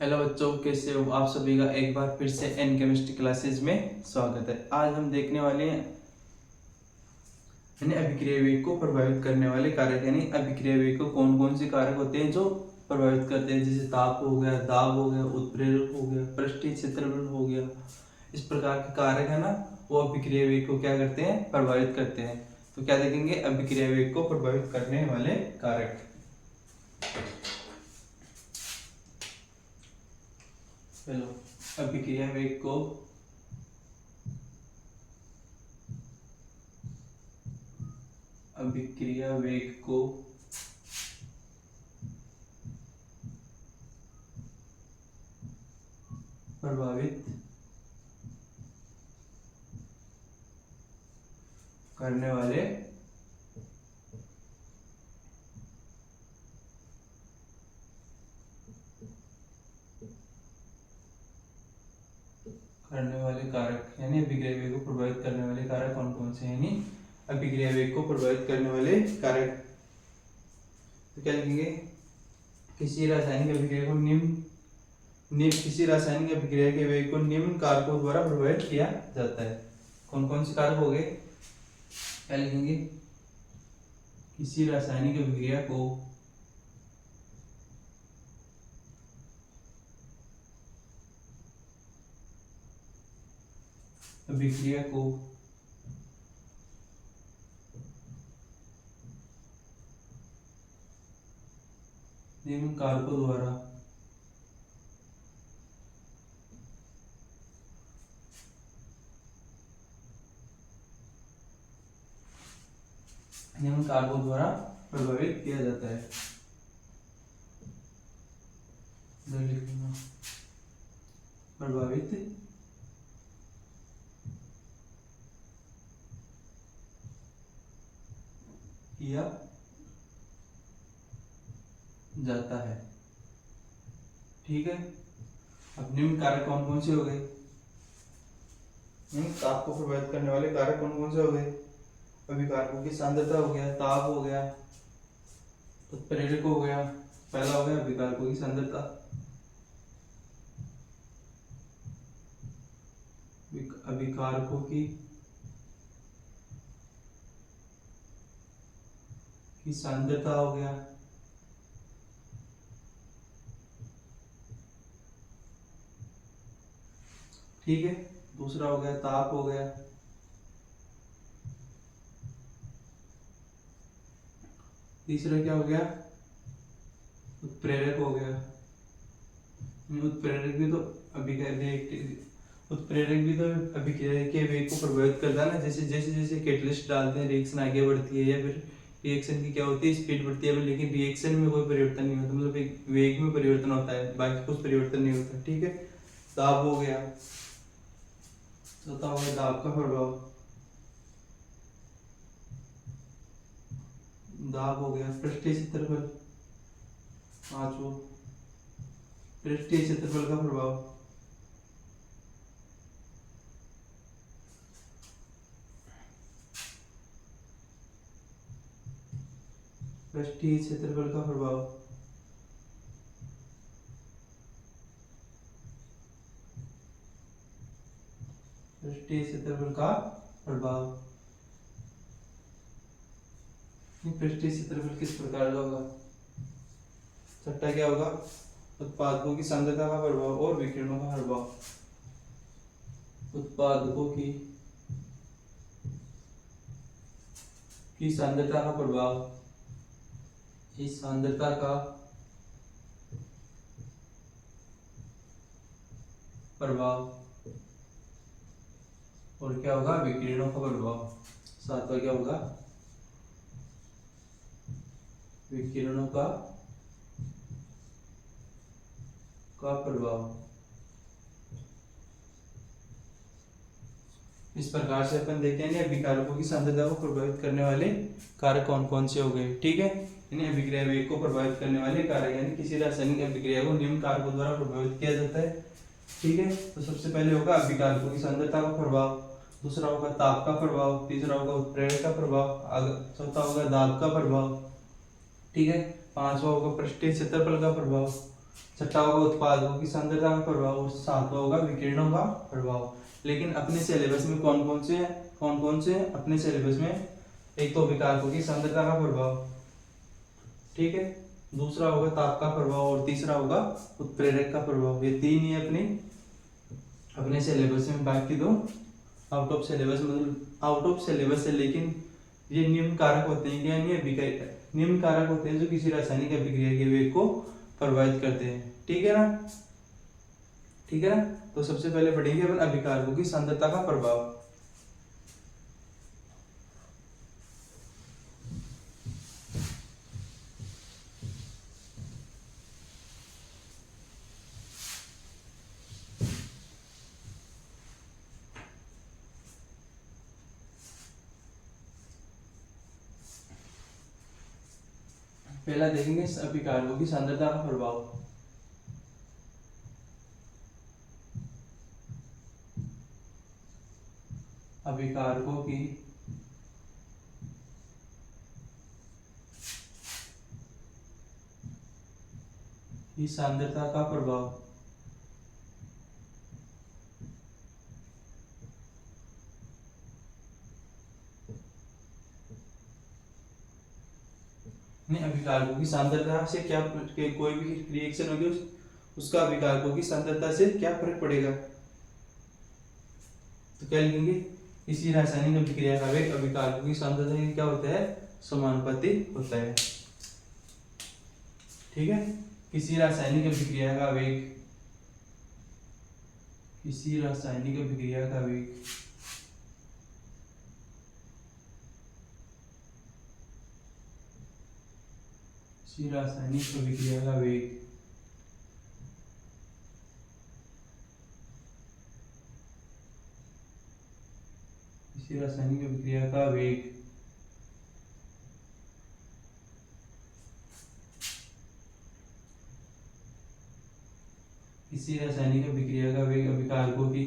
Hello बच्चों, कैसे हो आप सभी का एक बार फिर से एन केमिस्ट्री क्लासेस में स्वागत है। आज हम देखने वाले हैं यानी अभिक्रिया वेग को प्रभावित करने वाले कारक, यानी अभिक्रिया वेग को कौन कौन से कारक होते हैं जो प्रभावित करते हैं। जैसे ताप हो गया, दाब हो गया, उत्प्रेरक हो गया, पृष्ठीय क्षेत्रफल हो गया। इस प्रकार के कारक है ना, वो अभिक्रिया वेग को क्या करते हैं, प्रभावित करते हैं। तो क्या देखेंगे, अभिक्रिया वेग को प्रभावित करने वाले कारक। चलो, अभिक्रिया वेग को प्रभावित करने वाले कारक, यानी अभिक्रिया वेग को प्रभावित करने वाले कारक कौन कौन से हैं। यानी अभिक्रिया वेग को प्रभावित करने वाले कारक तो क्या लिखेंगे, किसी रासायनिक अभिक्रिया के वेग को निम्न कारकों द्वारा प्रभावित किया जाता है। कौन कौन से कारक हो गए, क्या लिखेंगे, किसी रासायनिक अभिक्रिया को निम्न कारकों द्वारा प्रभावित किया जाता है। प्रभावित किया जाता है। ठीक है, अब निम्न कारक कौन कौन से हो गए, ताप को प्रभावित करने वाले कारक कौन कौन से हो गए। अभिकारकों की सांद्रता हो गया, ताप हो गया, उत्प्रेरक हो गया। पहला हो गया अभिकारकों की सांद्रता, अभिकारकों की सांद्रता हो गया। ठीक है, दूसरा हो गया ताप हो गया। तीसरा क्या हो गया, उत्प्रेरक हो गया। उत्प्रेरक भी तो अभिक्रिया के वेग को प्रभावित करता है ना। जैसे जैसे जैसे कैटलिस्ट डालते हैं, रिएक्शन आगे बढ़ती है, या फिर रिएक्शन की क्या होती है, स्पीड बढ़ती है, लेकिन रिएक्शन में कोई परिवर्तन नहीं होता, मतलब एक वेग में परिवर्तन होता है, बाकी कुछ परिवर्तन नहीं होता। ठीक है, दाब हो गया, चौथा हो गया दाब का प्रभाव, दाब हो गया। पृष्ठीय क्षेत्रफल, पांचवा पृष्ठीय क्षेत्रफल का प्रभाव, पृष्ठीय क्षेत्रफल का प्रभाव। पृष्ठीय क्षेत्रफल का प्रभाव, पृष्ठीय क्षेत्रफल किस प्रकार का होगा। छठा क्या होगा, उत्पादकों की सांद्रता का प्रभाव और विकिरणों का प्रभाव। उत्पादकों की सांद्रता का प्रभाव, इस सांद्रता का प्रभाव, और क्या होगा, विकिरणों का प्रभाव। सातवां क्या होगा, विकिरणों का प्रभाव। इस प्रकार से अपन देखते हैं अभिकारकों की सांद्रता को प्रभावित करने वाले कारक कौन कौन से हो गए। ठीक है, यानी अभिक्रिया वेग को प्रभावित करने वाले कारक, यानी किसी रासायनिक अभिक्रिया को निम्न कारकों द्वारा प्रभावित किया जाता है। ठीक है, तो सबसे पहले होगा अभिकारकों की सांद्रता का प्रभाव, दूसरा होगा ताप का प्रभाव, तीसरा होगा उत्प्रेरक का प्रभाव, चौथा होगा दाब का प्रभाव। ठीक है, पांचवा होगा पृष्ठीय क्षेत्रफल का प्रभाव, छठा होगा उत्पादकों की सांद्रता का प्रभाव और सातवां होगा विकिरणों का प्रभाव। लेकिन अपने सिलेबस में कौन कौन से हैं अपने सिलेबस में, एक तो विकारकों की सांद्रता का प्रभाव, ठीक है, दूसरा होगा ताप का प्रभाव और तीसरा होगा उत्प्रेरक का प्रभाव। ये तीन ही अपने अपने सिलेबस में, बाकी दो आउट ऑफ सिलेबस, मतलब आउट ऑफ सिलेबस है, लेकिन ये निम्न कारक होते हैं, क्या नहीं, निम्न कारक होते हैं जो किसी रासायनिक अभिक्रिया के वेग को प्रभावित करते हैं। ठीक है ना, ठीक है ना। तो सबसे पहले पढ़ेंगे अपन अभिकारकों की सांद्रता का प्रभाव। पहला देखेंगे अभिकारकों की सांद्रता का प्रभाव। अभिकारकों की सांद्रता का प्रभाव। अभिकारकों की सांद्रता से क्या, कोई भी रिएक्शन होगी उसका अभिकारकों की सांद्रता से क्या फर्क पड़ेगा। तो क्या लिखेंगे, किसी रासायनिक अभिक्रिया का वेग अभिकारकों की सांद्रता से क्या होता है, समानुपाती होता है। ठीक है, किसी रासायनिक अभिक्रिया का वेग, किसी रासायनिक अभिक्रिया का वेग किसी रासायनिक अभिक्रिया का वेग किसी रासायनिक अभिक्रिया का वेग किसी रासायनिक अभिक्रिया का वेग अभिकारकों की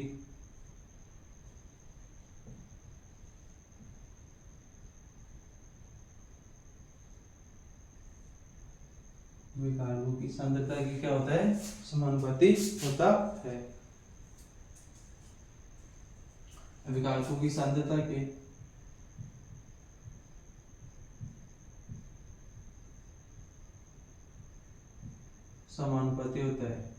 अभिकारकों की सांद्रता की क्या होता है, समानुपाती होता है। अभिकारकों की सांद्रता के समानुपाती होता है।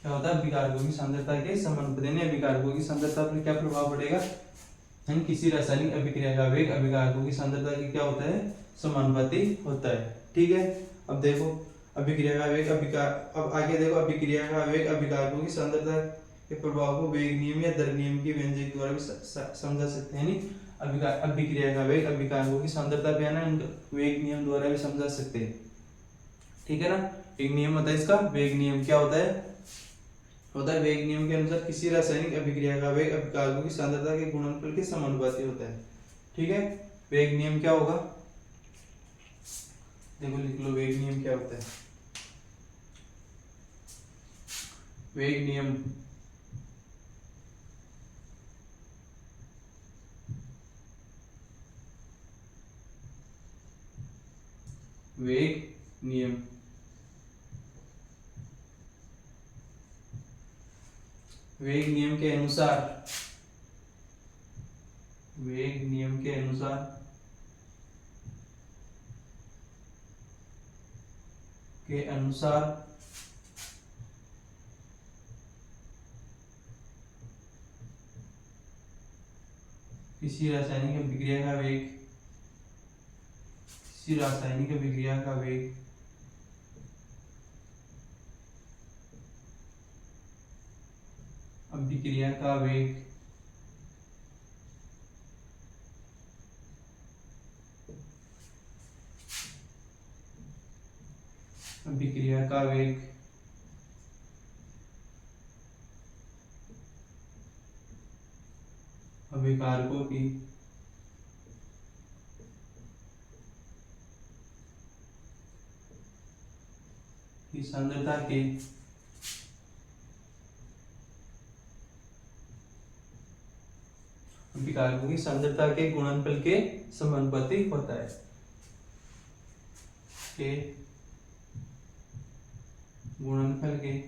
क्या होता है, अभिकारकों की सांद्रता के समानुपाती, यानी अभिकारकों की सांद्रता पर क्या प्रभाव पड़ेगा, यानी किसी रासायनिक अभिक्रिया का वेग अभिकारकों की सांद्रता की क्या होता है, समानुपाती होता है। ठीक है, अब देखो अभिक्रिया का वेग अब आगे देखो अभिक्रिया का वेग अभिकारकों की सांद्रता के प्रभाव को वेग नियम या दर नियम की व्यंजक द्वारा भी समझा सकते हैं। अभिक्रिया का वेग अभिकारकों की सांद्रता पे है ना, वेग नियम द्वारा भी समझा सकते हैं। ठीक है ना, एक नियम होता है इसका वेग नियम, क्या होता है वेग नियम के अनुसार किसी रासायनिक अभिक्रिया का वेग अभिकारकों की सांद्रता के गुणनफल के समानुपाती होता है। ठीक है, वेग नियम क्या होगा, देखो लिख लो वेग नियम क्या होता है। वेग नियम वेग नियम वेग नियम के अनुसार वेग नियम के अनुसार किसी रासायनिक अभिक्रिया का वेग अभिक्रिया का वेग अभिक्रिया का वेग अभिकारकों की सांद्रता अभिकारकों की सांद्रता के गुणनफल के समानुपाती होता है। के गुणनफल के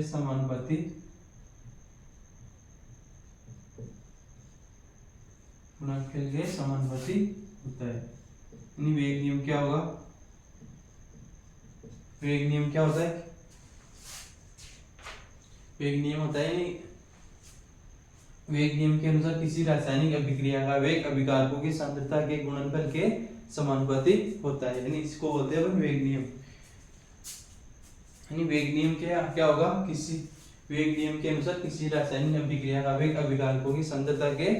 समानुपाती गुणनफल के समानुपाती होता है। यानी वेग नियम क्या होगा? वेग नियम क्या होता है? वेग नियम होता है, वेग नियम के अनुसार किसी रासायनिक अभिक्रिया का वेग अभिकारकों की सांद्रता के गुणनफल के समानुपाती होता है। यानी इसको बोलते हैं अपन वेग नियम। यानी वेग नियम क्या क्या होगा? किसी वेग नियम के अनुसार किसी रासायनिक अभिक्रिया का वेग अभिकारकों की सांद्रता के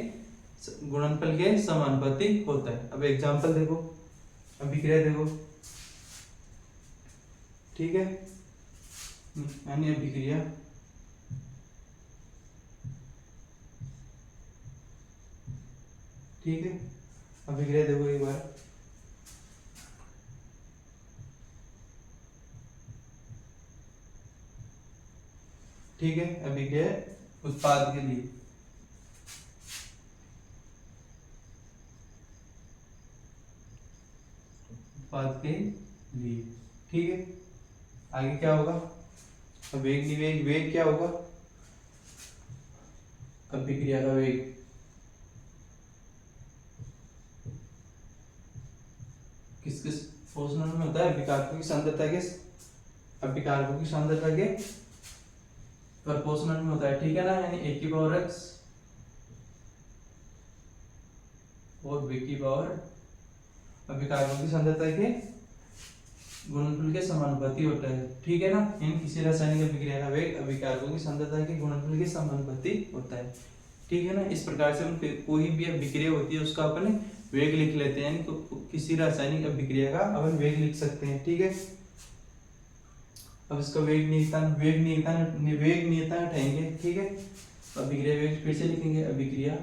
गुणनफल के समानुपाती होता है। अब एग्जांपल देखो, अभिक्रिया देखो, ठीक है। यानी अभिक्रिया ठीक है, अभिक्रिया देखो एक बार, ठीक है। अभिक्रिया उत्पाद के लिए, उत्पाद के लिए, ठीक है। आगे क्या होगा? वेग निवेग, वेग क्या होगा? अभिक्रिया का वेग किस किस पोषण में होता है? अभिकारकों की सांद्रता के, अभिकारकों की सांद्रता के प्रोपोर्शनल में होता है, ठीक है ना। यानी a की पावर x और b की पावर अभिकारकों की सांद्रता के गुणनफल के समानुपाती होता है, ठीक है ना। यानी किसी रासायनिक अभिक्रिया का वेग अभिकारकों की सांद्रता के गुणनफल के समानुपाती होता है, ठीक है ना। इस प्रकार से हम कोई भी अभिक्रिया होती है उसका अपन वेग लिख लेते हैं, यानी किसी रासायनिक अभिक्रिया का अपन वेग लिख सकते हैं, ठीक है। अब इसका वेग नियतांक उठाएंगे, ठीक है। अभिक्रिया वेग फिर से लिखेंगे, अभिक्रिया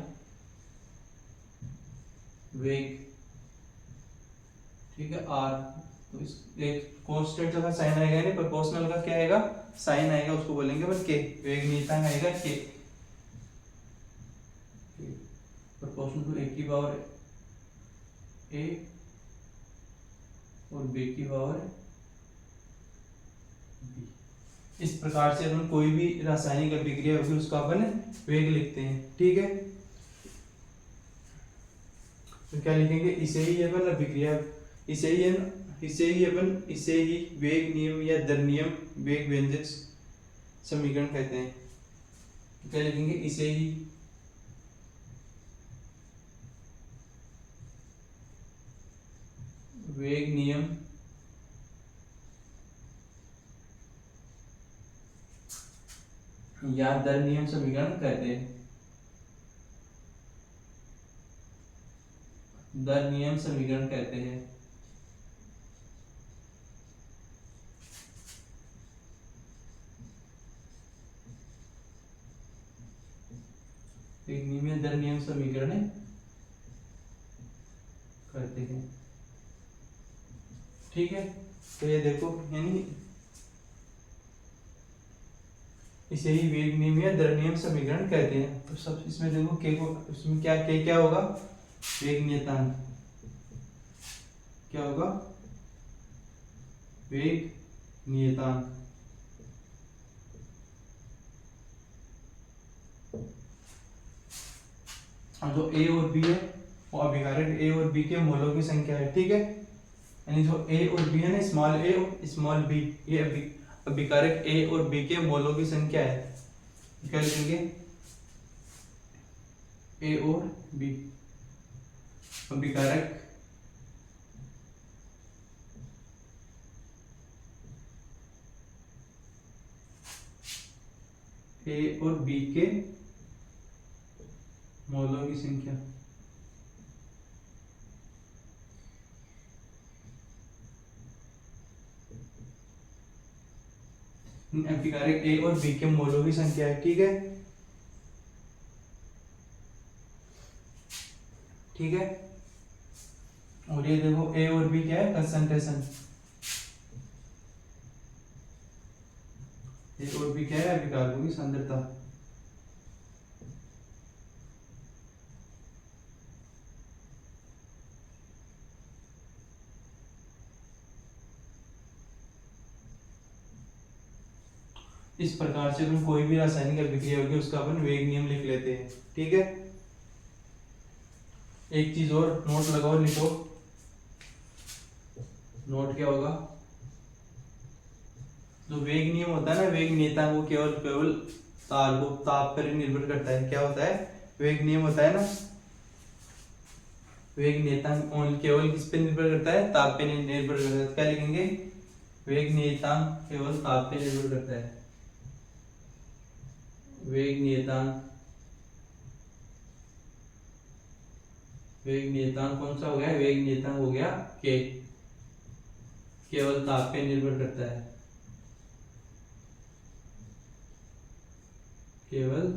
वेग, ठीक है, आर। तो इस एक कांस्टेंट का साइन आएगा, यानी प्रोपोर्शनल का क्या आएगा? साइन आएगा, उसको बोलेंगे अपन के। वेग नियतांक आएगा के, प्रोपोर्शनल टू a की पावर a और b की पावर b। इस प्रकार से अपन कोई भी रासायनिक अभिक्रिया होगी उसका अपन वेग लिखते हैं, ठीक है। तो क्या लिखेंगे? इसे ही अपन अभिक्रिया, इसे ही वेग नियम या दर नियम वेग व्यंजक समीकरण कहते हैं। क्या लिखेंगे? इसे ही वेग नियम या दर नियम समीकरण कहते हैं। दर नियम समीकरण कहते हैं। वेग नियम या दर नियम समीकरण करते हैं, ठीक है। तो ये देखो, यानी इसे ही वेग नियम या दर नियम समीकरण कहते हैं। तो सब इसमें देखो के को, इसमें क्या के क्या होगा? वेग नियतांक क्या होगा? वेग नियतांक, जो a और b है वो अभिकारक a और b के मोलों की संख्या है, ठीक है। यानी जो a और b है ना, स्मॉल a और स्मॉल b, ये अभिकारक a और b के मोलों की संख्या है। क्या लिखेंगे? a और b अभिकारक a और b के मोलों की संख्या। अभिकारक a और b के मोलों की संख्या है, ठीक है, ठीक है। और ये देखो a और b क्या है? कंसंट्रेशन, एक और भी क्या है अभिकारकों की सांद्रता। इस प्रकार से अपन कोई भी रासायनिक अभिक्रिया होगी उसका अपन वेग नियम लिख लेते हैं। ठीक है, एक चीज और नोट लगाओ, लिखो। नोट क्या होगा, जो वेग नियम होता है ना, वेग नियतांक, वो केवल केवल ताप पर ही निर्भर करता है। क्या होता है, वेग नियम होता है ना, वेग नियतांक केवल किस पे निर्भर करता है, ताप पे निर्भर करता है। तो क्या लिखेंगे, वेग नियतांक केवल ताप पे निर्भर करता है। वेग नियतांक, वेग नियतांक कौन सा हो गया, वेग नियतांक हो गया के, केवल ताप पे निर्भर करता है, केवल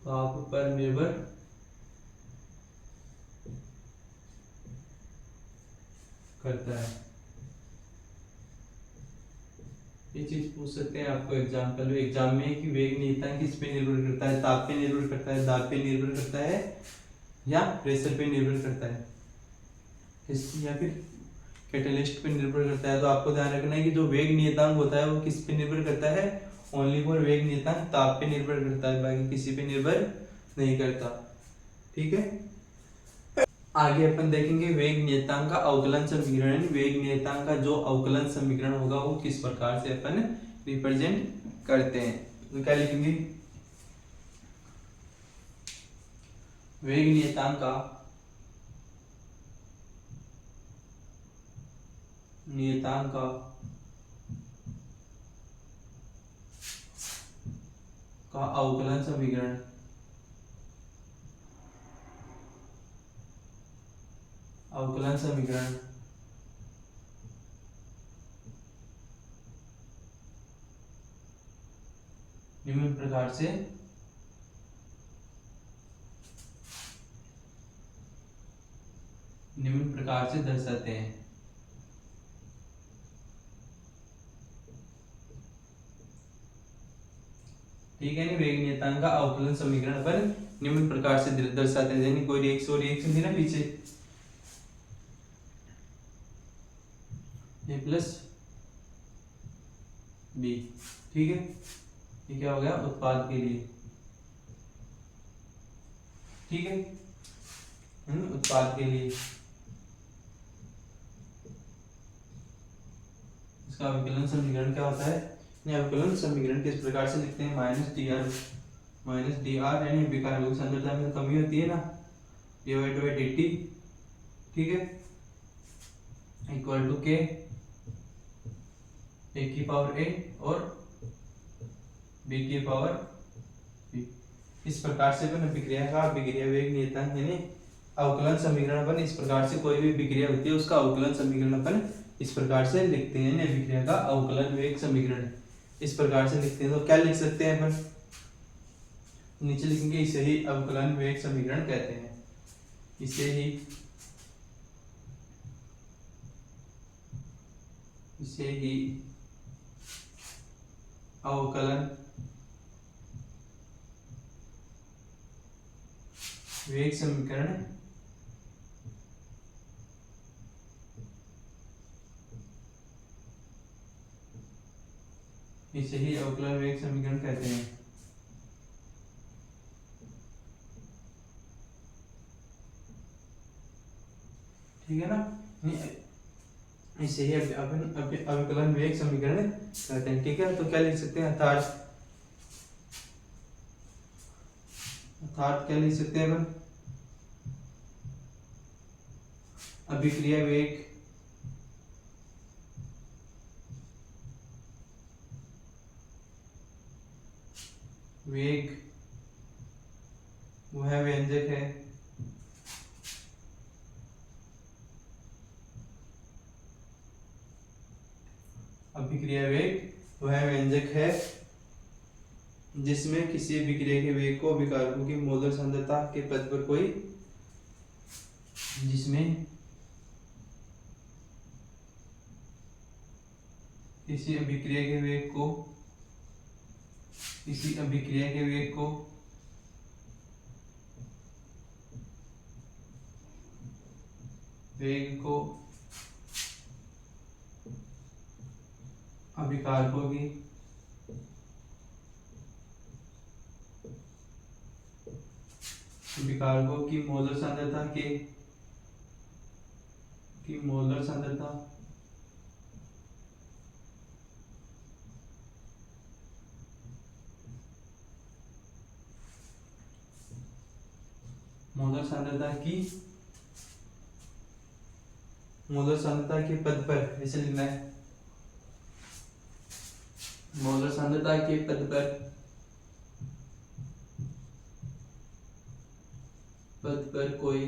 ताप पर निर्भर करता है। ये चीज पूछ सकते हैं आपको एग्जाम में कि वेग नियतांक किस पे निर्भर करता है, ताप पे निर्भर करता है, दाब पे निर्भर करता है, या प्रेशर पे निर्भर करता है, या फिर कैटलिस्ट पे निर्भर करता है। तो आपको ध्यान रखना है कि जो वेग नियतांक होता है वो किस पे निर्भर करता है, ओनली फॉर वेग नियतांक ताप पे निर्भर करता है, बाकी किसी पे निर्भर नहीं करता। ठीक है, आगे अपन देखेंगे वेग नियतांक का अवकलन समीकरण। वेग नियतांक का जो अवकलन समीकरण होगा वो किस प्रकार से अपन रिप्रेजेंट करते हैं। तो क्या लिखेंगे, वेग नियतांक का अवकलन समीकरण, अवकलन समीकरण निम्न प्रकार से दर्शाते हैं। ठीक है, वेग नियतांक का अवकलन समीकरण अपन निम्न प्रकार से दर्शाते हैं। यानी कोई रिएक्शन थी ना पीछे, ए प्लस बी। ठीक है, ये क्या हो गया, उत्पाद के लिए। ठीक है, उत्पाद के लिए इसका अवकलन समीकरण क्या होता है, अवकलन समीकरण किस प्रकार से लिखते हैं, माइनस डी आर यानी विकारकों की सांद्रता में कमी होती है ना, डिवाइड बाय dt। ठीक है, इक्वल टू के ए की पावर ए और बी की पावर बी। इस प्रकार से अपन अभिक्रिया का अभिक्रिया वेग नियतांक यानी अवकलन समीकरण अपन इस प्रकार से, कोई भी अभिक्रिया होती है उसका अवकलन समीकरण अपन इस प्रकार से लिखते हैं। अभिक्रिया का अवकलन वेग समीकरण इस प्रकार से लिखते हैं। तो क्या लिख सकते हैं अपन, नीचे लिखेंगे इसे ही अवकलन वेग समीकरण कहते हैं। इसे ही अवकलन वेग समीकरण कहते हैं। ठीक है ना, इसे ही अपन अवकलन वेग समीकरण कहते हैं। ठीक है, तो क्या लिख सकते हैं, अर्थात क्या लिख सकते हैं अपन, अभिक्रिया वेग वह व्यंजक है जिसमें किसी अभिक्रिया के वेग को अभिकारकों की मोलर सांद्रता के पद पर कोई, जिसमें किसी अभिक्रिया के वेग को किसी अभिक्रिया के वेग को अभिकारकों की मोलर सांद्रता मोलर सांद्रता के पद पर ऐसे लिखना है, मोलर सांद्रता के पद पर कोई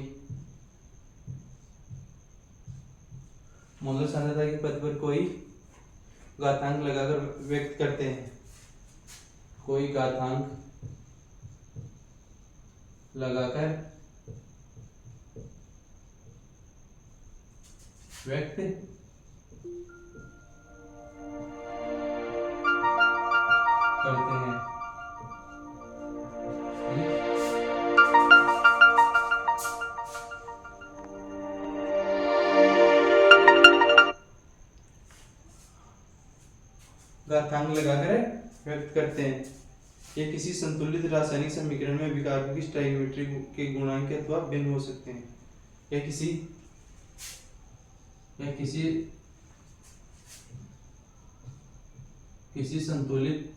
मोलर सांद्रता के पद पर कोई घातांक लगाकर व्यक्त करते हैं, कोई घातांक लगाकर व्यक्त करते हैं। घातांक लगाकर व्यक्त करते हैं। ये किसी संतुलित रासायनिक समीकरण में अभिकारकों की स्टोइकियोमेट्री के गुणांक अथवा भिन्न हो सकते हैं। या किसी संतुलित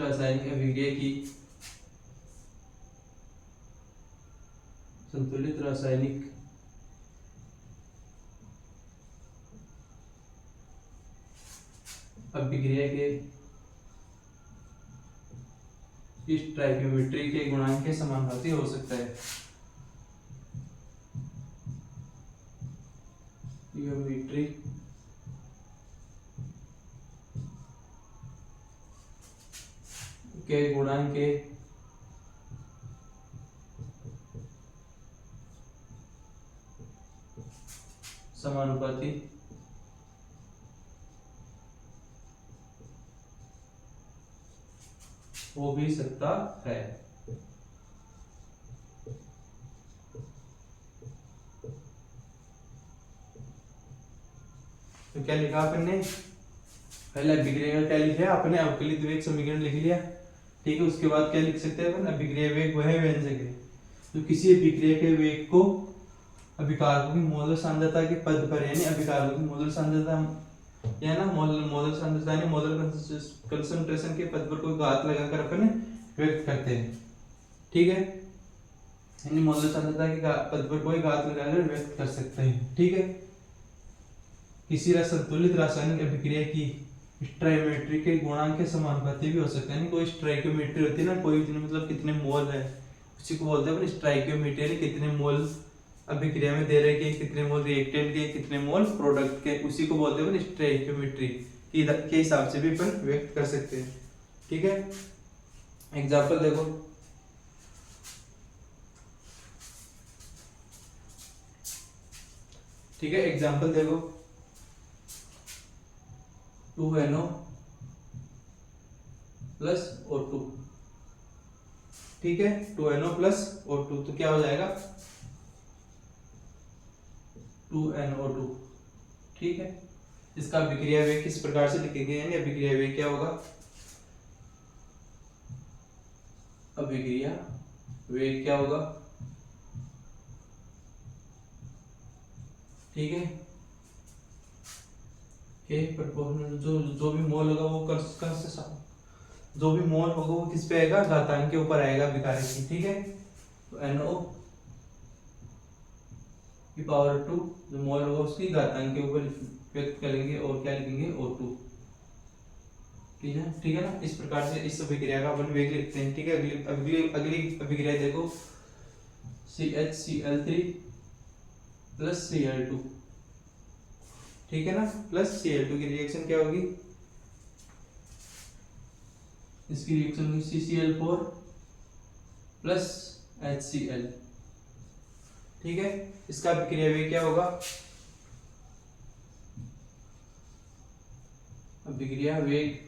रासायनिक अभिक्रिया की के स्टोइकियोमेट्री के गुणांक के समानुपाती हो सकता है। स्टोइकियोमेट्री के गुणांक के समानुपाती हो भी सकता है। तो क्या लिखा आपने, पहले अभिक्रिया क्या लिखा आपने, अवकलित वेग समीकरण लिख लिया, ठीक है। उसके बाद क्या लिख सकते हैं अपन, अभिक्रिया वेग वह व्यंजक है तो किसी अभिक्रिया के वेग को अभिकारकों की मोलर सांद्रता के पद पर, यानी अभिकारकों की मोलर सांद्रता या ना मोलर सांद्रता यानी मोलर कंसंट्रेशन के पद पर कोई घात लगाकर अपन व्यक्त करते हैं, ठीक है। यानी मोलर सांद्रता के पद पर कोई घात लगाकर व्यक्त कर सकते हैं, ठीक है। किसी संतुलित रासायनिक अभिक्रिया की स्टोइकियोमेट्री के गुणांक के समानुपाती भी हो सकते हैं। कोई स्टोइकियोमेट्री होती है ना, कोई मतलब कितने मोल है उसी को बोलते हैं स्टोइकियोमेट्री, यानी कितने मोल अभिक्रिया में दे रहे हैं, कितने मोल रिएक्टेंट के, कितने मोल प्रोडक्ट के, उसी को बोलते हैं स्टोइकियोमेट्री के हिसाब से भी अपन व्यक्त कर सकते हैं, ठीक है। एग्जांपल देखो, ठीक है। एग्जांपल देखो, 2NO प्लस O2, ठीक है। 2NO प्लस O2 तो क्या हो जाएगा, 2NO2, ठीक है। इसका अभिक्रिया वेग किस प्रकार से लिखेंगे, यानी अभिक्रिया वेग क्या होगा, अभिक्रिया वेग क्या होगा, ठीक है, के प्रोपोर्शनल जो भी मोल होगा वो जो भी मोल होगा वो किस पे आएगा, घातांक के ऊपर आएगा अभिकारक की, ठीक है। तो NO की पावर 2 जो मोल होगा उसकी घातांक के ऊपर व्यक्त करेंगे और क्या लिखेंगे, O2, ठीक है ना। इस प्रकार से इस अभिक्रिया का अपन वेग लिखते हैं, ठीक है। अगली अभिक्रिया देखो, CHCl3 प्लस Cl2, ठीक है ना, प्लस Cl2 की रिएक्शन क्या होगी, इसकी रिएक्शन होगी CCl4 प्लस HCl, ठीक है। इसका अभिक्रिया वेग क्या होगा? अभिक्रिया वेग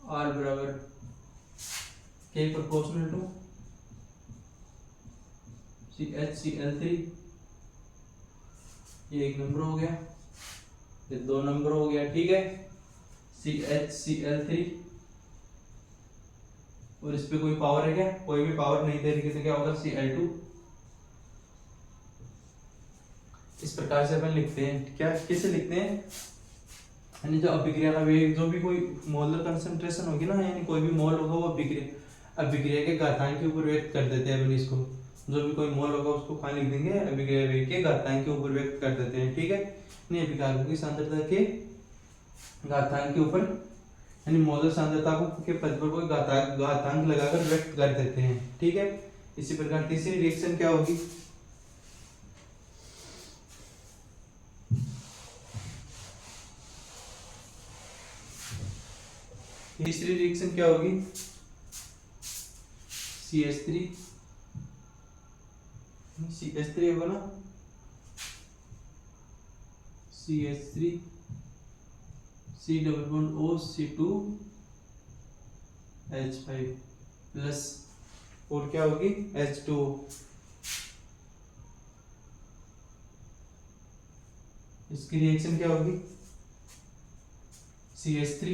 R बराबर K proportional to CH Cl3, ये एक नंबर हो गया, ये दो नंबर हो गया, ठीक है। CH Cl3 और इस पे कोई पावर है क्या? कोई भी पावर नहीं दे रही, तो क्या होगा? Cl2। इस प्रकार से अपन लिखते हैं, क्या कैसे लिखते हैं? यानी जो अभिक्रिया का वेग, जो भी कोई मोलर कंसंट्रेशन होगी ना, यानी कोई भी मोल होगा, वो अभिक्रिया के घातांक के ऊपर व्यक्त कर देते हैं अपन इसको। जो भी कोई मोल होगा उसको कहाँ लिख देंगे? अभिक्रिया वेग के घातांक के ऊपर व्यक्त कर देते हैं, ठीक है। यानी अभिकारकों की सांद्रता के घातांक के ऊपर, यानी मोलर सांद्रता को के पद पर कोई घातांक लगाकर व्यक्त कर देते हैं, ठीक है। इसी प्रकार तीसरी रिएक्शन क्या होगी? तीसरी रिएक्शन क्या होगी? CH3 होगा ना, CH3 C double bond O C2H5 plus, और क्या होगी? H2O। इसकी रिएक्शन क्या होगी? CH3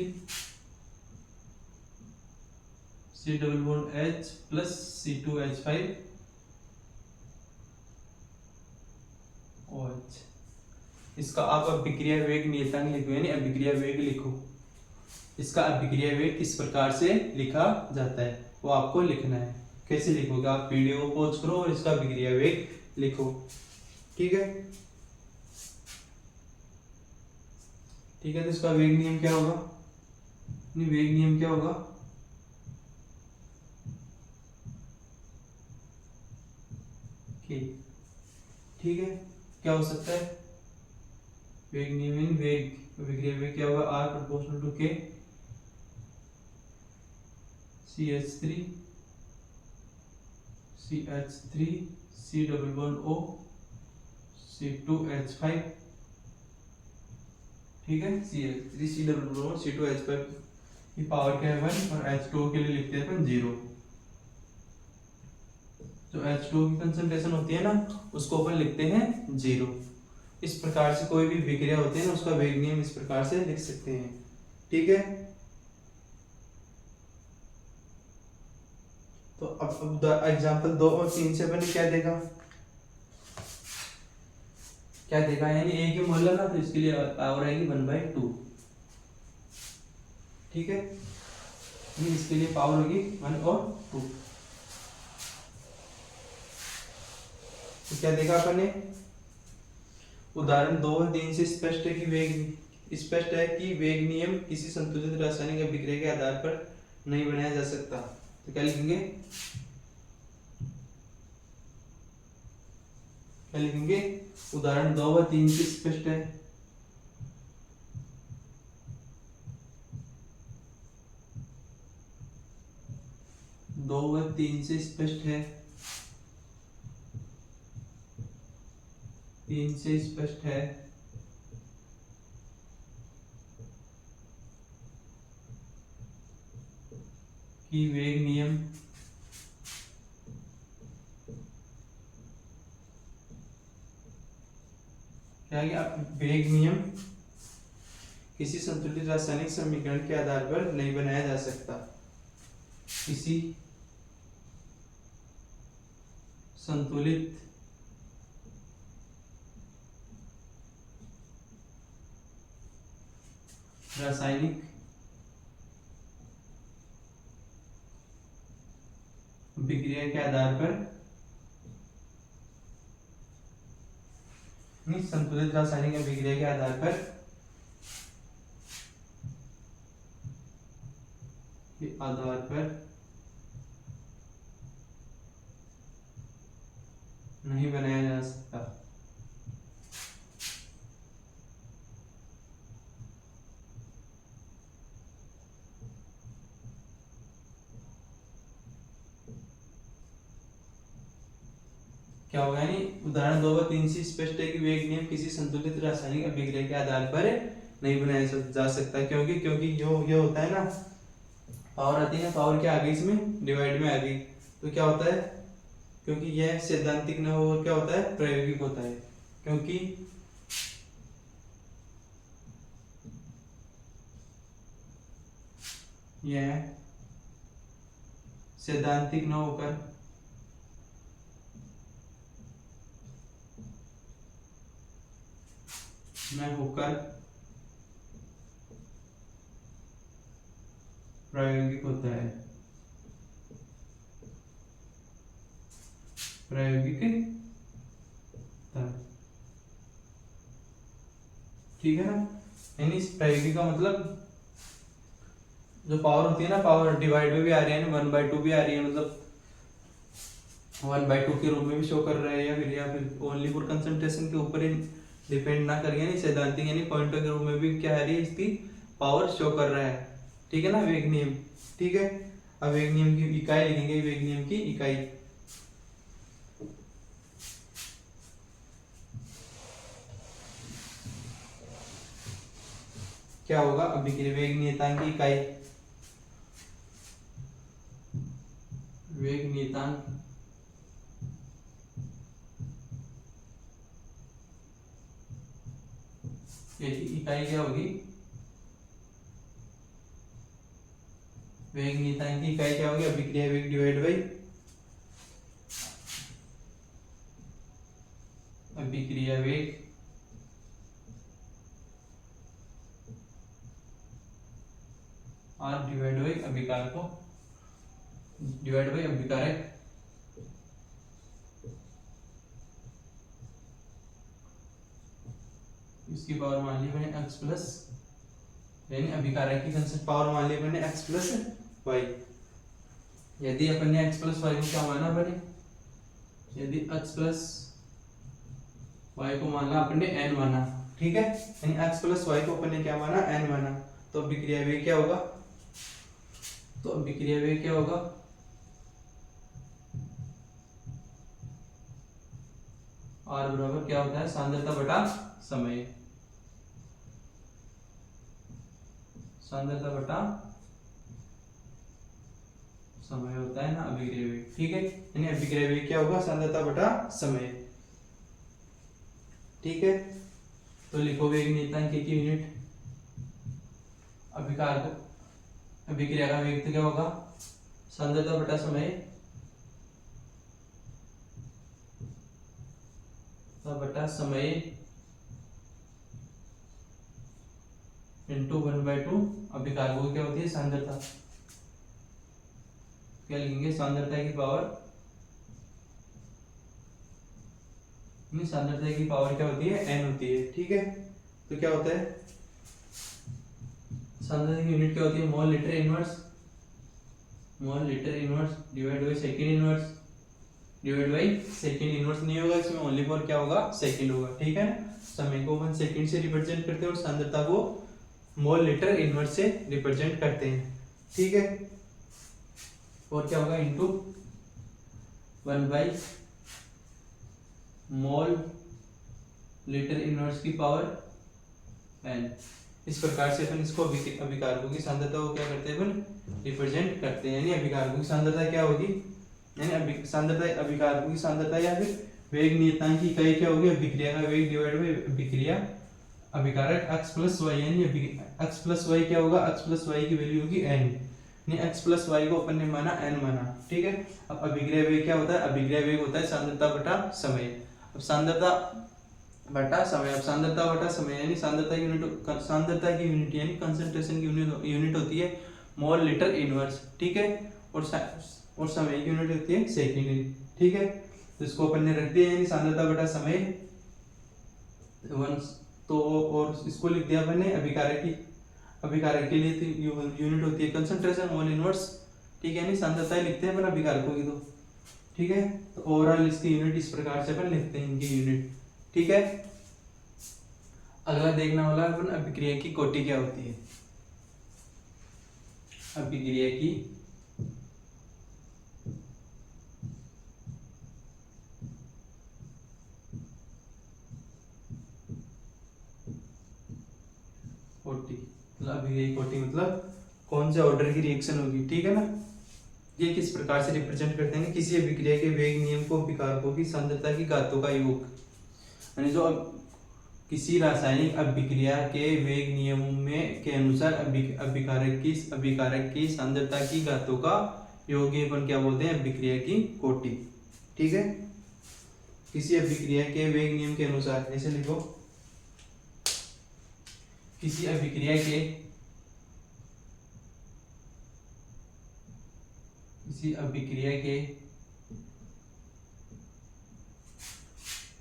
C double bond H plus C2H5 OH। इसका आप अभिक्रिया वेग नियतांक लिखो, यानी अभिक्रिया वेग लिखो। इसका अभिक्रिया वेग किस प्रकार से लिखा जाता है वो आपको लिखना है। कैसे लिखोगे? आप वीडियो को पॉज करो और इसका अभिक्रिया वेग लिखो, ठीक है। ठीक है, तो इसका वेग नियम क्या होगा? वेग नियम क्या होगा? ठीक है, क्या हो सकता है? वेग नियम, वेग अभिक्रिया वेग क्या होगा? R proportional to K CH3 C double bond O C2H5, ठीक है। CH3 C double bond C2H5 की पावर क्या है 1, और H2O के लिए लिखते हैं अपन 0। जो H2O की कंसंट्रेशन होती है ना, उसको अपन लिखते हैं 0। इस प्रकार से कोई भी विक्रिया होती है ना, उसका वेग नियम इस प्रकार से लिख सकते हैं, ठीक है। तो अब एग्जांपल 2 और 3 से अपन क्या देखा? यानी एक ही मोल ना, तो इसके लिए पावर आएगी 1/2, ठीक है। इसके लिए पावर होगी 1 और 2। तो क्या देखा अपन ने? उदाहरण 2 और 3 से स्पष्ट है कि वेग नियम किसी संतुलित रासायनिक अभिक्रिया के आधार पर नहीं बनाया जा सकता। तो क्या लिखेंगे? उदाहरण 2 व 3 से स्पष्ट है। दो व 3 से स्पष्ट है, 3 से स्पष्ट है कि वेग नियम वेग नियम किसी संतुलित रासायनिक समीकरण के आधार पर नहीं बनाया जा सकता। किसी संतुलित रासायनिक अभिक्रिया के आधार पर, संतुलित रासायनिक अभिक्रिया के आधार पर नहीं बनाया जा सकता। क्या होगा, यानी उदाहरण 2 व 3 से स्पष्ट है कि वेग नियम किसी संतुलित रासायनिक अभिक्रिया के आधार पर नहीं बनाया जा सकता। क्योंकि जो ये होता है ना, पावर आती है ना, पावर क्या आ गई इसमें, डिवाइड में आ गई, तो क्या होता है, क्योंकि यह सैद्धांतिक न हो, क्या होता है, प्रायोगिक होता है। क्योंकि यह सैद्धांतिक न होकर प्रायोगिक होता है, प्रायोगिक, ठीक है ना। यानी इस प्रायोगिक का मतलब जो पावर होती है ना, पावर डिवाइड में भी आ रही है ना, 1/2 भी आ रही है, मतलब 1/2 के रूप में भी शो कर रहा है, या फिर ओनली फॉर कंसंट्रेशन के ऊपर ही डिपेंड ना करिए, यानी सैद्धांतिक यानी पॉइंटों के रूप में भी क्या आ रही है, इसकी पावर शो कर रहा है, ठीक है ना, वेग नियम। ठीक है, अब वेग नियम की इकाई लिखेंगे, वेग नियम की इकाई क्या होगा, अभिक्रिया वेग नियतांक की इकाई, वेग नियतांक इकाई क्या होगी, वेग नियतांक की इकाई क्या होगी, अभिक्रिया वेग डिवाइड बाई अभिक्रिया वेग और डिवाइड बाई अभिकार को, डिवाइड बाई अभिकारक, इसकी पावर मान ली मैंने x प्लस, यानी अभिकारक की कंस्टेंट पावर मान ली मैंने x प्लस वाई। यदि अपन ने x प्लस वाई को क्या माना बने, यदि x प्लस वाई को माना अपन ने n माना, ठीक है, यानी x प्लस वाई को अपन ने क्या माना, n माना, तो अभिक्रिया वेग क्या होगा, तो अभिक्रिया वेग क्या होगा, r बराबर क्या होता है, सांद्रता बटा समय, सांद्रता बटा समय होता है ना अभिक्रिया वेग, ठीक है, यानी अभिक्रिया वेग क्या होगा, सांद्रता बटा समय, ठीक है। तो लिखो वेग नियतांक की यूनिट, अभिकार को, अभिक्रिया का वेग तो क्या होगा, सांद्रता बटा समय, बटा समय इंटू 1/2 अभिकार को क्या होती है, सांद्रता, क्या लिखेंगे, सांद्रता की पावर, सांद्रता की पावर क्या होती है, n होती है, ठीक है। तो क्या होता है, सांद्रता की यूनिट क्या होती है, mole litre inverse, mole litre inverse divide by second inverse, divide by second inverse नहीं होगा इसमें, ओनली फॉर क्या होगा, सेकंड होगा, ठीक है ना। समय को 1 सेकंड से रिप्रेजेंट करते हैं और सांद्रता को मोल लीटर इनवर्स से रिप्रेजेंट करते हैं, ठीक है। और क्या होगा, इनटू 1 मोल लीटर इनवर्स की पावर n। इस प्रकार से अपन इसको अभिकारकों की सांद्रता को क्या करते हैं, अपन रिप्रेजेंट करते हैं, यानी अभिकारकों की सांद्रता क्या होगी, यानी सांद्रता, अभिकारकों की सांद्रता या फिर वेग नियतांक की इकाई क्या होगी, अभिक्रिया का वेग डिवाइड बाई अभिक्रिया अभिकारक x प्लस वाई, यानी x प्लस वाई क्या होगा, x प्लस वाई की वैल्यू होगी n, यानी x प्लस वाई को अपन ने माना n माना, ठीक है। अब अभिक्रिया वेग क्या होता है, अभिक्रिया वेग होता है सांद्रता बटा समय, अब सांद्रता बटा समय, अब सांद्रता बटा समय यानी सांद्रता की यूनिट, सांद्रता की यूनिट यानी कंसंट्रेशन की यूनिट होती है मोल लीटर इनवर्स, ठीक है, और समय की यूनिट होती है सेकंड, ठीक है। तो इसको अपन ने रख दिया, यानी सांद्रता बटा समय 1, तो और इसको लिख दिया अपन ने अभिकारक की, अभिकारक के लिए तो यूनिट होती है कंसंट्रेशन मोल इनवर्स, ठीक है, यानी सांद्रता लिखते हैं अपन अभिकारकों की, तो ठीक है। तो ओवरऑल इसकी यूनिट इस प्रकार से अपन लिखते हैं इनकी यूनिट, ठीक है। अगला देखने वाला अपन अभिक्रिया की कोटि क्या होती है, अभिक्रिया की मतलब अभिक्रिया कोटि मतलब कौन से ऑर्डर की रिएक्शन होगी, ठीक है ना। ये किस प्रकार से रिप्रेजेंट करते हैं, किसी अभिक्रिया के वेग नियम को अभिकारकों की सांद्रता की घातों का योग, यानी जो किसी रासायनिक अभिक्रिया के वेग नियमों में के अनुसार अभिकारक की सांद्रता की घातों का योग अपन क्या बोलते हैं, अभिक्रिया की कोटि, ठीक है। किसी अभिक्रिया के वेग नियम के अनुसार, ऐसे लिखो, किसी अभिक्रिया के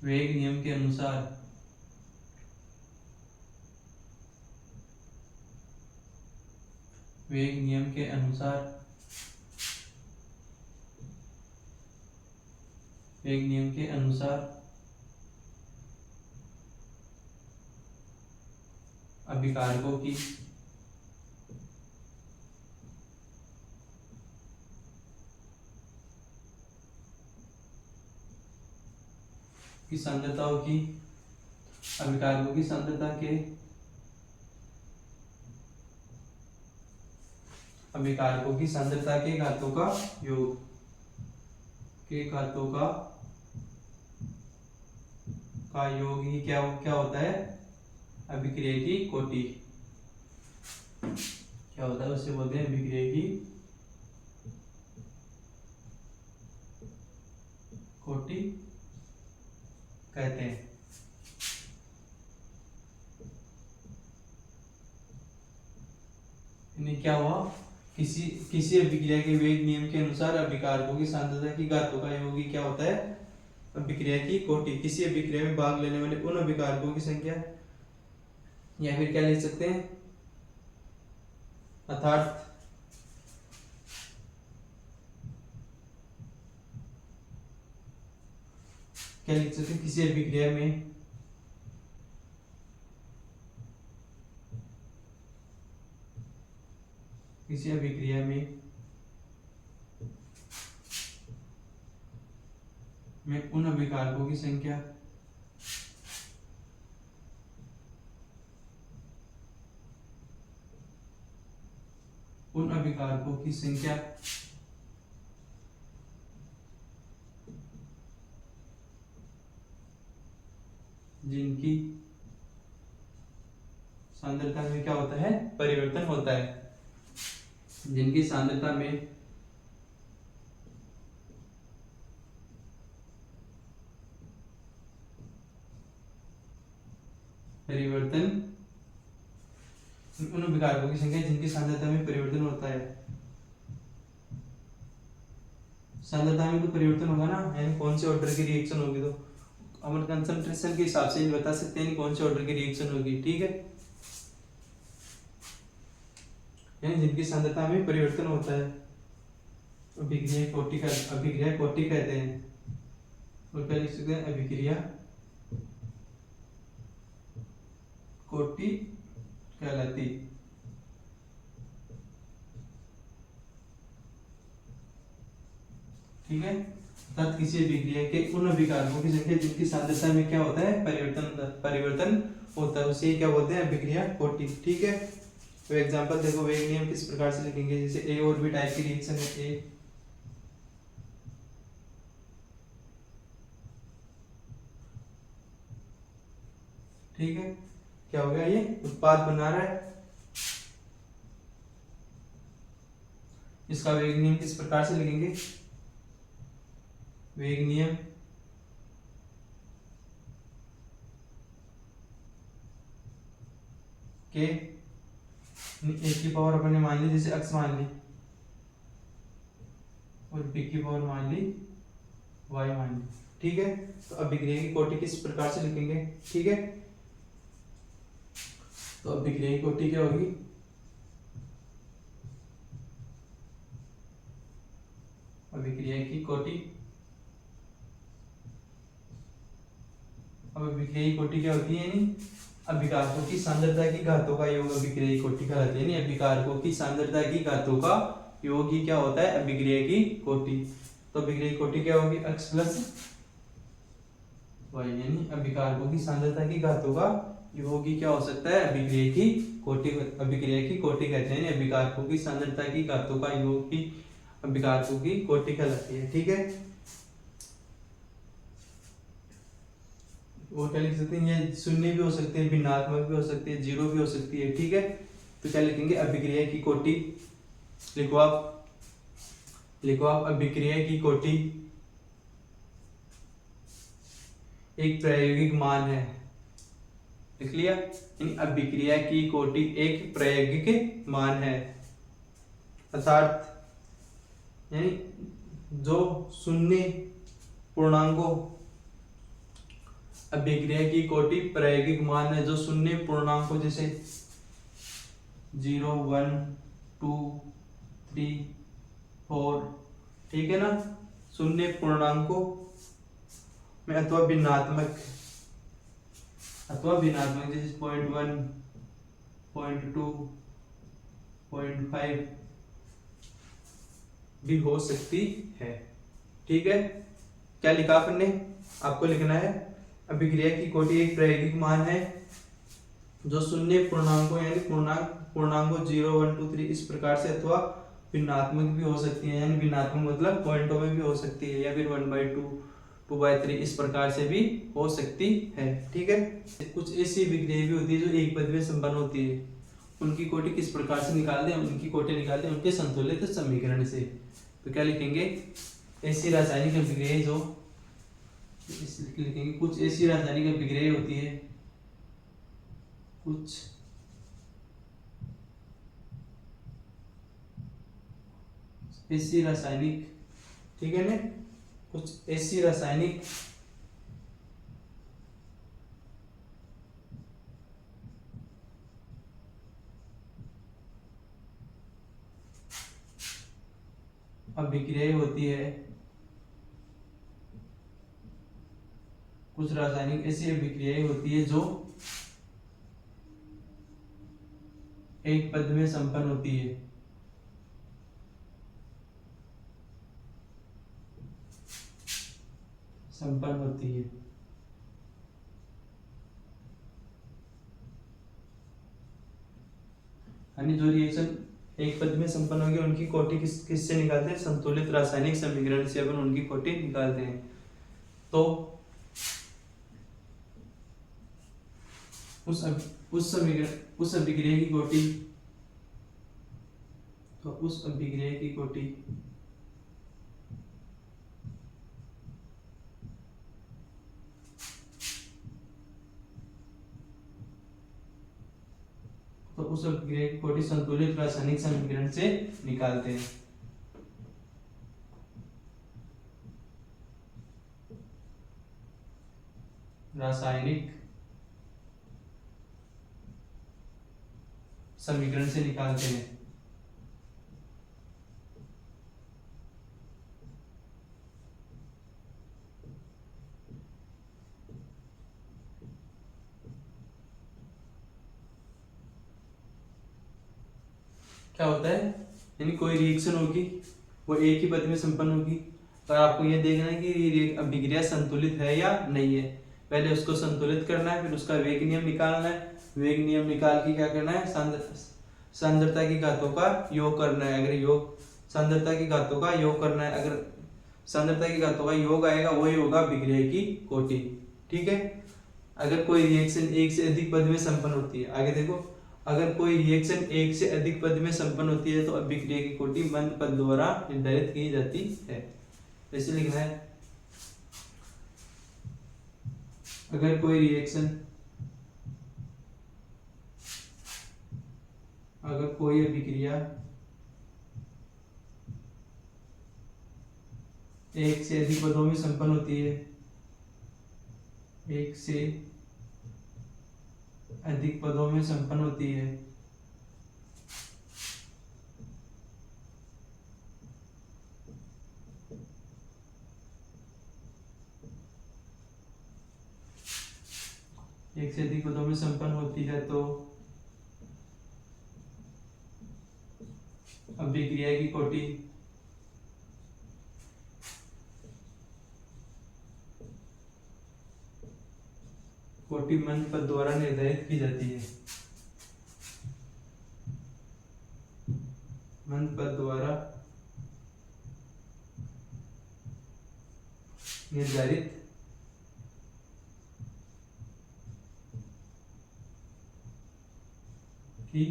वेग नियम के अनुसार अभिकारकों की सांद्रताओं की अभिकारकों की सांद्रता के अभिकारकों की सांद्रता के घातों का योग ही क्या होता है, अभिक्रिया की कोटि, क्या होता है, उसे बोलते हैं अभिक्रिया की कोटि कहते हैं। क्या हुआ, किसी अभिक्रिया के वेग नियम के अनुसार अभिकारकों की सांद्रता की घातों का योग ही क्या होता है, अभिक्रिया की कोटि। किसी अभिक्रिया में भाग लेने वाले उन अभिकारकों की संख्या, या फिर क्या लिख सकते हैं, अर्थात क्या लिख सकते हैं, किसी अभिक्रिया में उन अभिकारकों की संख्या जिनकी सांद्रता में क्या होता है, परिवर्तन होता है, जिनकी सांद्रता में परिवर्तन, उन अभिकारकों की संख्या जिनकी सांद्रता में परिवर्तन होता है। सांद्रता में तो परिवर्तन होगा ना, यानी कौन से ऑर्डर की रिएक्शन होगी, तो अपन कंसंट्रेशन के हिसाब से बता सकते हैं कौन से ऑर्डर की रिएक्शन होगी, ठीक है। यानी जिनकी सांद्रता में परिवर्तन होता है, अभिक्रिया कोटि कहते हैं। और क्या लिख सकते हैं, अभिक्रिया कोटि कहलाती। ठीक है, अर्थात किसी अभिक्रिया के उन अभिकारकों की संख्या जिनकी सांद्रता में क्या होता है, परिवर्तन होता है, उसे क्या बोलते हैं, अभिक्रिया कोटि, ठीक है। तो एग्जांपल देखो, वेग नियम किस प्रकार से लिखेंगे, जैसे ए और बी टाइप की रिएक्शन है, ए ठीक है, क्या हो गया, ये उत्पाद बना रहा है। इसका वेग नियम किस प्रकार से लिखेंगे, वेग नियम के ए की पावर अपन ने मान ली, जैसे x मान ली, और b की पावर मान ली, y मान ली, ठीक है। तो अभिक्रिया की कोटि किस प्रकार से लिखेंगे, ठीक है। तो अभिक्रिया की कोटि क्या होगी, अभिक्रिया की कोटि, अब अभिक्रिया की कोटि क्या होती है, यानी अभिकारकों की सांद्रता की घातों का योग अभिक्रिया की कोटि कहलाती है। यानी अभिकारकों की सांद्रता की घातों का योग ही क्या होता है, अभिक्रिया की कोटि। तो अभिक्रिया की कोटि क्या होगी, x प्लस वाई, यानी अभिकारकों की सांद्रता की घातों का योग की क्या हो सकता है, अभिक्रिया की कोटि, अभिक्रिया की कोटि कहते हैं, अभिकारकों की सांद्रता की घातों का योग की अभिकारकों की कोटि कहलाती है। ठीक है, वो क्या लिख सकते हैं, ये शून्य भी हो सकते हैं, भिन्नात्मक भी हो सकते हैं, जीरो भी हो सकती है। ठीक है, तो क्या लिखेंगे, अभिक्रिया की कोटि। लिखो आप, लिखो आप, अभिक्रिया की कोटि एक प्रायोगिक मान है। लिख लिया, अभिक्रिया की कोटि एक प्रायोगिक मान है, अर्थात यानी जो शून्य पूर्णांकों, अभिक्रिया की कोटि प्रायोगिक मान है जो शून्य पूर्णांकों जैसे 0 1 2 3 4, ठीक है ना, शून्य पूर्णांकों में अथवा भिन्नात्मक जैसे 0.1 0.2 0.5 भी हो सकती है। ठीक है, क्या लिखा आपने, आपको लिखना है अभिक्रिया की कोटि एक प्रायोगिक मान है जो शून्य पूर्णांकों यानी पूर्णांकों 0 1 2 3 इस प्रकार से अथवा भिन्नात्मक भी हो सकती है, यानी भिन्नात्मक मतलब पॉइंटों में भी हो सकती है, या फिर 1/2 2/3 इस प्रकार से भी हो सकती है। ठीक है, कुछ ऐसी अभिक्रिया भी होती है जो एक पद में संपन्न होती है, उनकी कोटि किस प्रकार से निकालते हैं, उनकी कोटि निकालते हैं उनके संतुलित समीकरण से। तो क्या लिखेंगे, ऐसी रासायनिक अभिक्रिया जो लिखेंगे, कुछ ऐसी रासायनिक अभिक्रिया होती है, कुछ ऐसी रासायनिक, ठीक है ना, कुछ ऐसी रासायनिक अभिक्रिया होती है, कुछ रासायनिक ऐसी अभिक्रियाएं होती है जो एक पद में संपन्न होती है, संपन्न होती है। यानी जो रिएक्शन एक पद में संपन्न होगी उनकी कोटि किससे निकालते हैं, संतुलित रासायनिक समीकरण से अपन उनकी कोटि निकालते हैं। तो उस अभिक्रिया की कोटि, तो उस अभिक्रिया की कोटि तो उस अभिक्रिया की कोटि संतुलित रासायनिक समीकरण से निकालते हैं। रासायनिक समीकरण से निकालते हैं। क्या होता है, यानी कोई रिएक्शन होगी वो एक ही पद में संपन्न होगी, और आपको ये देखना है कि अभिक्रिया संतुलित है या नहीं है। पहले उसको संतुलित करना है, फिर उसका वेग नियम निकालना है, वेग नियम निकाल के क्या करना है, सांद्रता की घातों का योग करना है। अगर योग सांद्रता की घातों का योग करना है, अगर सांद्रता की घातों का योग आएगा वही होगा अभिक्रिया की कोटि। ठीक है, अगर कोई रिएक्शन एक से अधिक पद में संपन्न होती है, आगे देखो, अगर कोई रिएक्शन एक से अधिक पद में संपन्न होती है तो अभिक्रिया की कोटि मंद पद द्वारा निर्धारित की जाती है। ऐसे लिखना है, अगर कोई रिएक्शन, अगर कोई अभिक्रिया एक से अधिक पदों में संपन्न होती है, एक से अधिक पदों में संपन्न होती है, एक से अधिक पदों में संपन्न होती है तो अभिक्रिया की कोटि कोटि मंद पद द्वारा निर्धारित की जाती है। मंद पद द्वारा निर्धारित की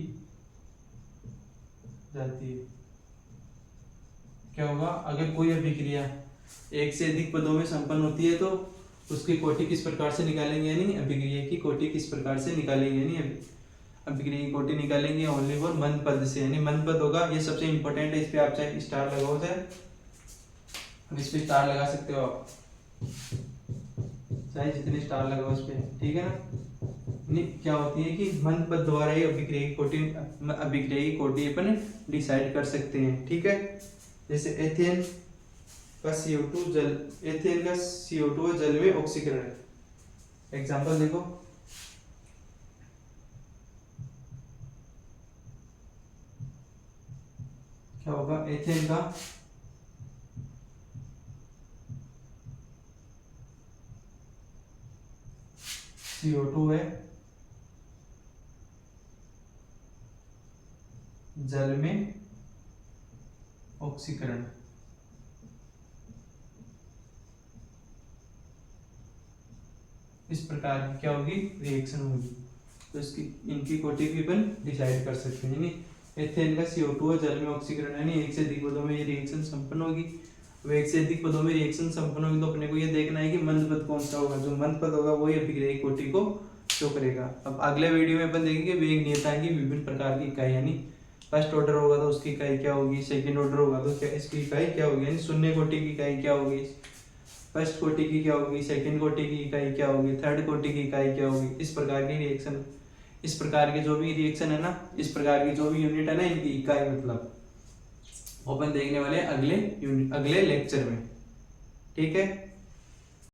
जाती है। क्या होगा, अगर कोई अभिक्रिया एक से अधिक पदों में संपन्न होती है तो उसकी कोटि किस प्रकार से निकालेंगे, यानी अभिक्रिया की कोटि किस प्रकार से निकालेंगे, यानी अभिक्रिया की कोटि निकालेंगे ओनली फॉर मंद पद से, यानी मंद पद होगा। ये सबसे इंपॉर्टेंट है, इस पे आप चाहे स्टार लगाओ, चाहे इस पे स्टार लगा सकते हो आप, चाहे जितने स्टार लगाओ इस पे, ठीक है ना। क्या होती है कि मंद पद द्वारा ही अभिक्रिया की कोटि अपन डिसाइड कर सकते हैं, ठीक है। जैसे एथेन का CO2 जल, एथेन का CO2 जल में ऑक्सीकरण है। एग्जांपल देखो, क्या होगा, एथेन का CO2 है जल में ऑक्सीकरण। इस प्रकार की क्या होगी, रिएक्शन होगी। तो इसकी इनकी कोटि भी अपन डिसाइड कर सकते हैं, यानी एथेन का CO2 जल में ऑक्सीकरण, यानी एक से अधिक पदों में ये रिएक्शन संपन्न होगी। अब एक से अधिक पदों में रिएक्शन संपन्न होगी तो अपने को ये देखना है कि मंद पद कौन सा होगा। जो मंद पद होगा वही अभिक्रिया की कोटि को शो करेगा। अब अगले वीडियो में अपन देखेंगे वेग नियतांक की विभिन्न प्रकार की इकाई, यानी फर्स्ट ऑर्डर होगा तो उसकी इकाई क्या होगी, सेकंड ऑर्डर होगा तो क्या इसकी इकाई क्या होगी, यानी शून्य कोटि की इकाई क्या होगी, फर्स्ट कोटि की क्या होगी, सेकंड कोटि की इकाई क्या होगी, थर्ड कोटि की इकाई क्या होगी। इस प्रकार की रिएक्शन, इस प्रकार के जो भी रिएक्शन है ना, इस प्रकार की जो भी यूनिट है ना, इनकी इकाई मतलब अपन देखने वाले अगले लेक्चर में, ठीक है।